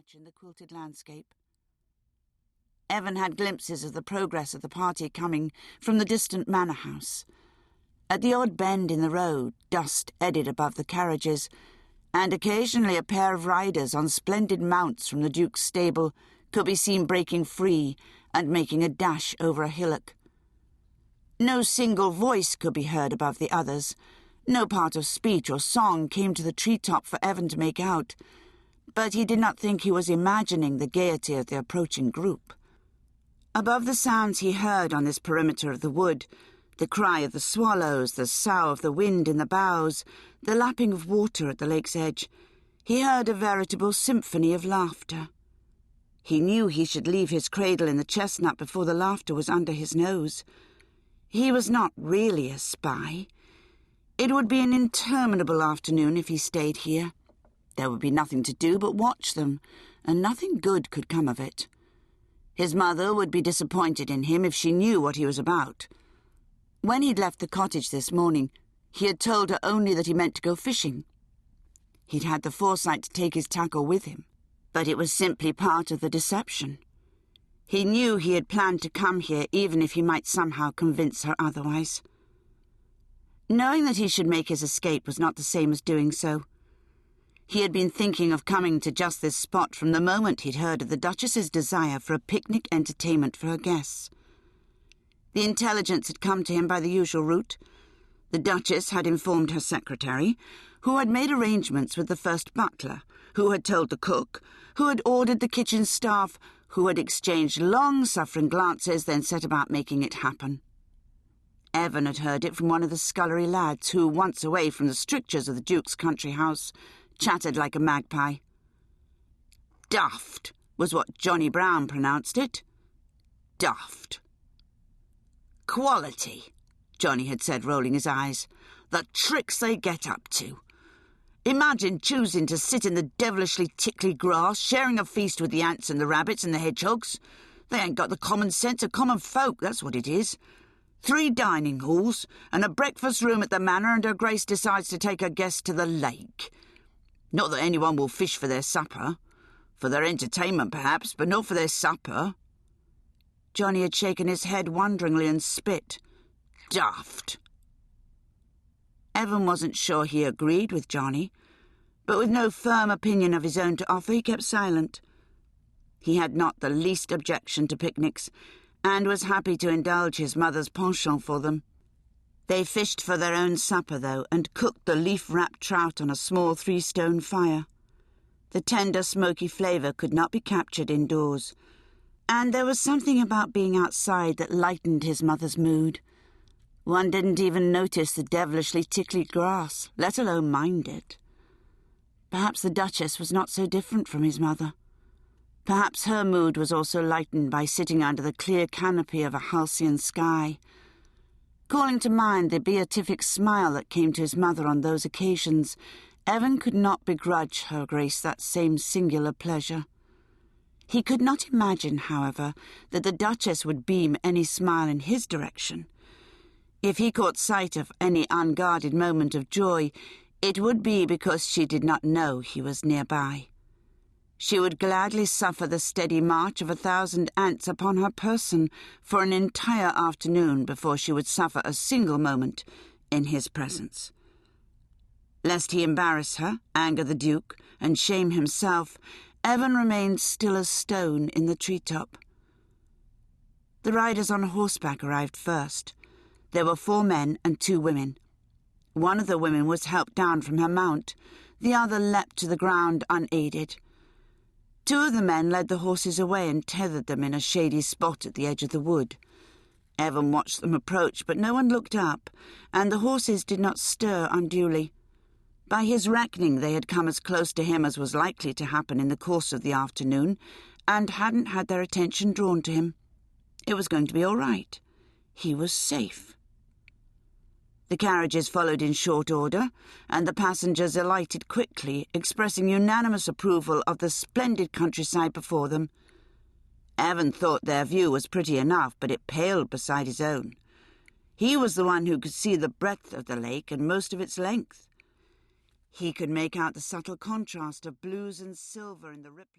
patch in the quilted landscape. Evan had glimpses of the progress of the party coming from the distant manor house. At the odd bend in the road, dust eddied above the carriages, and occasionally a pair of riders on splendid mounts from the Duke's stable could be seen breaking free and making a dash over a hillock. No single voice could be heard above the others. No part of speech or song came to the treetop for Evan to make out, but he did not think he was imagining the gaiety of the approaching group. Above the sounds he heard on this perimeter of the wood, the cry of the swallows, the sough of the wind in the boughs, the lapping of water at the lake's edge, he heard a veritable symphony of laughter. He knew he should leave his cradle in the chestnut before the laughter was under his nose. He was not really a spy. It would be an interminable afternoon if he stayed here. There would be nothing to do but watch them, and nothing good could come of it. His mother would be disappointed in him if she knew what he was about. When he'd left the cottage this morning, he had told her only that he meant to go fishing. He'd had the foresight to take his tackle with him, but it was simply part of the deception. He knew he had planned to come here even if he might somehow convince her otherwise. Knowing that he should make his escape was not the same as doing so. He had been thinking of coming to just this spot from the moment he'd heard of the Duchess's desire for a picnic entertainment for her guests. The intelligence had come to him by the usual route. The Duchess had informed her secretary, who had made arrangements with the first butler, who had told the cook, who had ordered the kitchen staff, who had exchanged long-suffering glances, then set about making it happen. Evan had heard it from one of the scullery lads who, once away from the strictures of the Duke's country house, chattered like a magpie. Daft was what Johnny Brown pronounced it. Daft. Quality, Johnny had said, rolling his eyes. The tricks they get up to. Imagine choosing to sit in the devilishly tickly grass, sharing a feast with the ants and the rabbits and the hedgehogs. They ain't got the common sense of common folk, that's what it is. 3 dining halls and a breakfast room at the manor, and Her Grace decides to take her guests to the lake. Not that anyone will fish for their supper. For their entertainment, perhaps, but not for their supper. Johnny had shaken his head wonderingly and spit. Daft. Evan wasn't sure he agreed with Johnny, but with no firm opinion of his own to offer, he kept silent. He had not the least objection to picnics, and was happy to indulge his mother's penchant for them. They fished for their own supper, though, and cooked the leaf-wrapped trout on a small 3-stone fire. The tender, smoky flavour could not be captured indoors, and there was something about being outside that lightened his mother's mood. One didn't even notice the devilishly tickly grass, let alone mind it. Perhaps the Duchess was not so different from his mother. Perhaps her mood was also lightened by sitting under the clear canopy of a halcyon sky. Calling to mind the beatific smile that came to his mother on those occasions, Evan could not begrudge Her Grace that same singular pleasure. He could not imagine, however, that the Duchess would beam any smile in his direction. If he caught sight of any unguarded moment of joy, it would be because she did not know he was nearby. She would gladly suffer the steady march of 1,000 ants upon her person for an entire afternoon before she would suffer a single moment in his presence. Lest he embarrass her, anger the Duke, and shame himself, Evan remained still as stone in the treetop. The riders on horseback arrived first. There were 4 men and 2 women. One of the women was helped down from her mount. The other leapt to the ground unaided. 2 of the men led the horses away and tethered them in a shady spot at the edge of the wood. Evan watched them approach, but no one looked up, and the horses did not stir unduly. By his reckoning, they had come as close to him as was likely to happen in the course of the afternoon, and hadn't had their attention drawn to him. It was going to be all right. He was safe. The carriages followed in short order, and the passengers alighted quickly, expressing unanimous approval of the splendid countryside before them. Evan thought their view was pretty enough, but it paled beside his own. He was the one who could see the breadth of the lake and most of its length. He could make out the subtle contrast of blues and silver in the rippling...